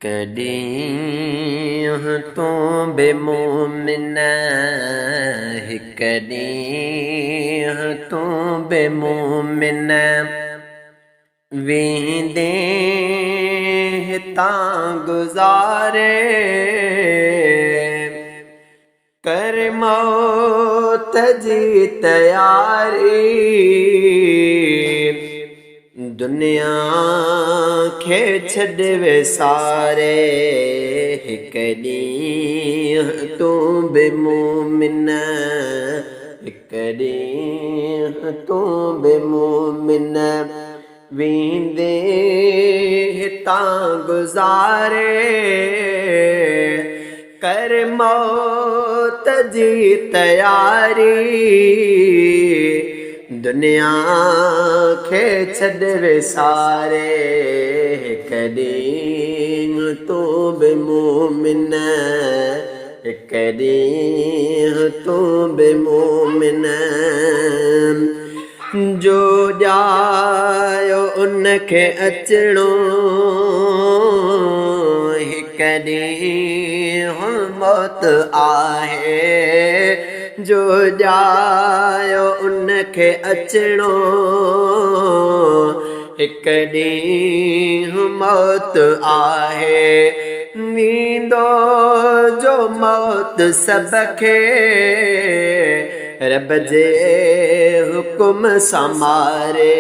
कॾहिं तूं बेमोमिन कॾहिं तूं बेमोमिन वेंदे हितां गुज़ारे कर मौत जी तयारी दुनिया खे छॾ विसारे हिकु ॾींहुं तूं बेमोमिन हिकु ॾींहुं तूं बेमोमिन वेंदे हितां गुज़ारे कर मौत जी तयारी दुनिया खे छॾ विसारे हिकु ॾींहुं तूं बेमोमिन हिकु ॾींहुं तूं बेमोमिन जो ॼायो उनखे अचिणो हिकु ॾींहुं मौत आहे जो ॼायो उनखे अचिणो हिकु ॾींहुं मौत आहे नींदो जो मौत सभ खे रब जे हुकुम सां मारे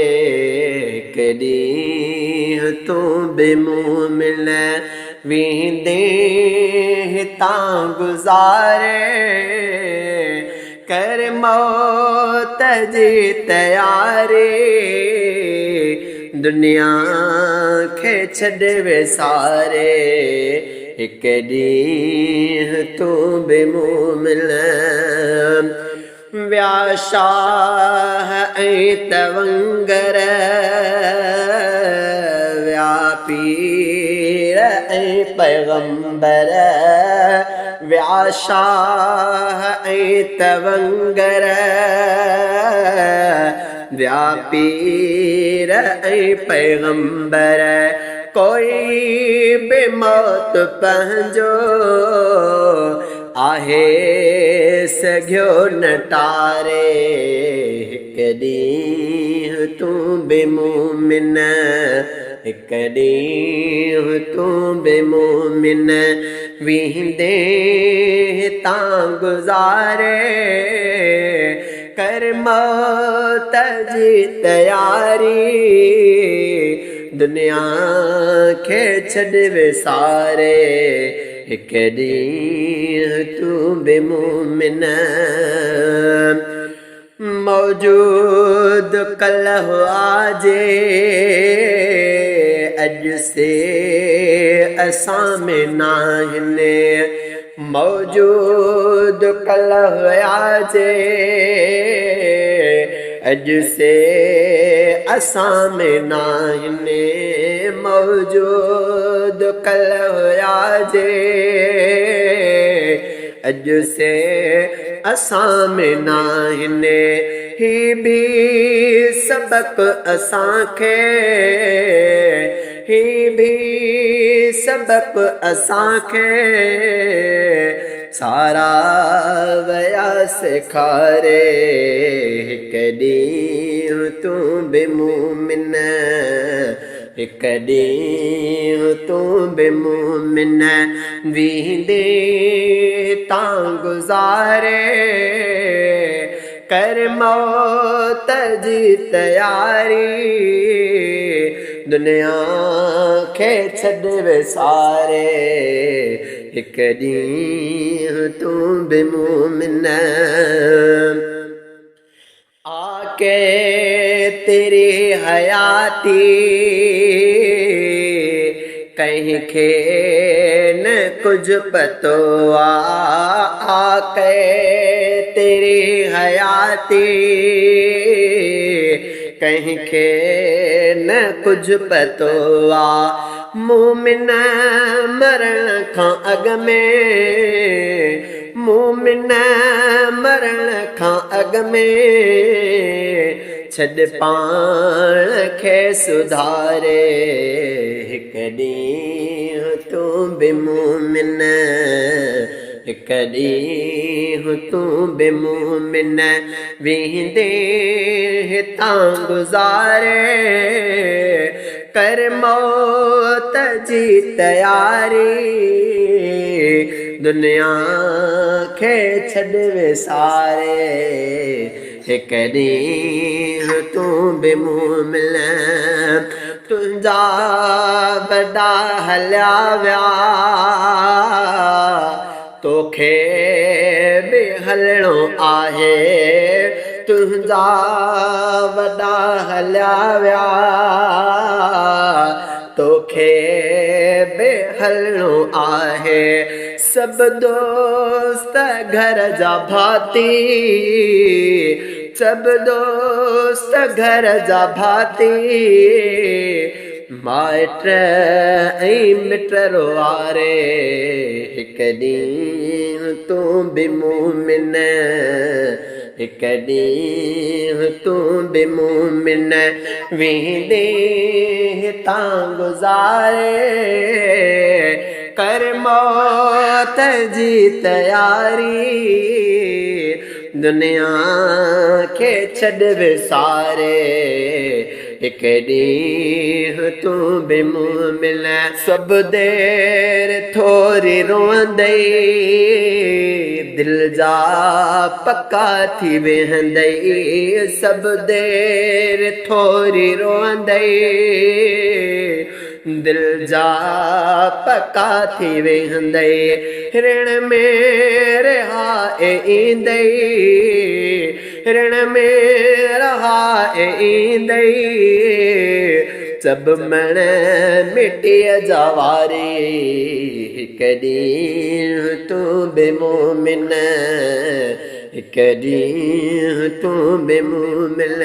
हिकु ॾींहुं तूं बेमोमिन वेंदे हितां गुज़ारे कर मौत जी तयारी दुनिया खे छॾ विसारे हिकु ॾींहुं तूं बेमोमिन व्या शाह ऐं तवंगर व्या पीर ऐं पैगंबर व्या शाह ऐं तवंगर व्या पीर ऐं पैगंबर कोई बि मौत पंहिंजो आहे सघियो न टारे हिकु ॾींहुं तूं बेमोमिन हिकु ॾींहुं तूं बेमोमिन वेंदे हितां गुज़ारे कर मौत जी तयारी दुनिया खे छॾ विसारे हिकु ॾींहुं तूं बेमोमिन मौजूद कल आजे अॼु से असां में नाहिनि मौजूद कल आजे अॼु से असां में नाहिनि मौजूद कल आजे अॼु से असां में नाहिनि ही भी सबक असांखे ही भी सबक असांखे सारा वया सेखारे हिकु ॾींहुं तूं बेमोमिन हिकु ॾींहुं तूं बेमोमिन वेंदे हितां गुज़ारे कर मौत जी तयारी दुनिया खे छॾ विसारे हिकु ॾींहुं तूं बेमोमिन आके तेरी हयाती कंहिंखे न कुझु पतो आके तेरी हयाती कंहिंखे न कुझु पतो मोमिन मरण खां अॻु में मोमिन मरण खां अॻु में छॾ पाण खे सुधारे हिकु ॾींहुं तूं बि मोमिन हिकु ॾींहुं तूं बि मोमिन वेंदे हितां गुज़ारे कर मौत जी तयारी दुनिया खे छॾ विसारे हिकु ॾींहुं तूं बि मोमिन तुंहिंजा वॾा हलिया विया तोखे बि हलणो आहे तुंहिंजा वॾा हलिया विया तोखे बि हलणो आहे सभु दोस्त घर जा भाती सभु दोस्त घर जा भाती माइट ऐं मिट वारे हिकु ॾींहुं तूं बि मोमिन हिकु ॾींहुं तूं बि मोमिन वेंदे हितां गुज़ारे कर मौत जी तयारी दुनिया खे छॾ विसारे हिकु ॾींहुं तूं बि मोमिन सभु देरि थोरी रोअंदई दिलि जा पका थी वेहंदई सभु देरि थोरी रोअंदई दिलि जा पका थी वेहंदई ऋण में रहाए ईंदई ऋण में रहाए ईंदई सभु मण मिटीअ जा वारी हिकु ॾींहुं तूं बि मोमिन हिकु ॾींहुं तूं बि मोमिन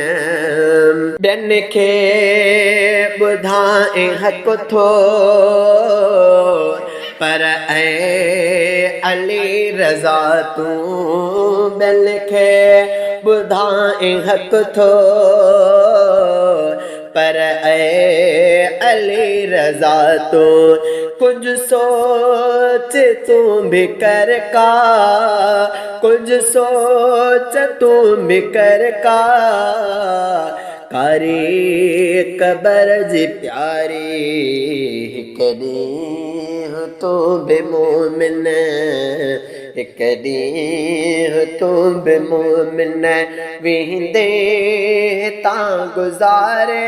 ॿियनि खे ॿुधाए हक़ थो पर ऐं अली रज़ा तूं ॿियनि खे ॿुधाए हक़ थो पर ऐं अली रज़ा तूं कुझु सोच तूं बि कर का कुझु सोच तूं बि कर का कारी कबर जी प्यारी हिकु ॾींहुं तूं बि मोमिन हिकु ॾींहुं तूं बि मोमिन वेंदे हितां गुज़ारे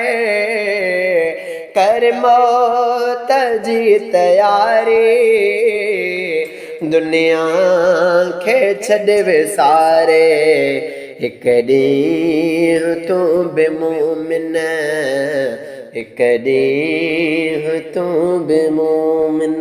कर मौत जी तयारी दुनिया खे छॾ विसारे हिकु ॾींहुं तूं बि मोमिन हिकु ॾींहुं तूं बि मोमिन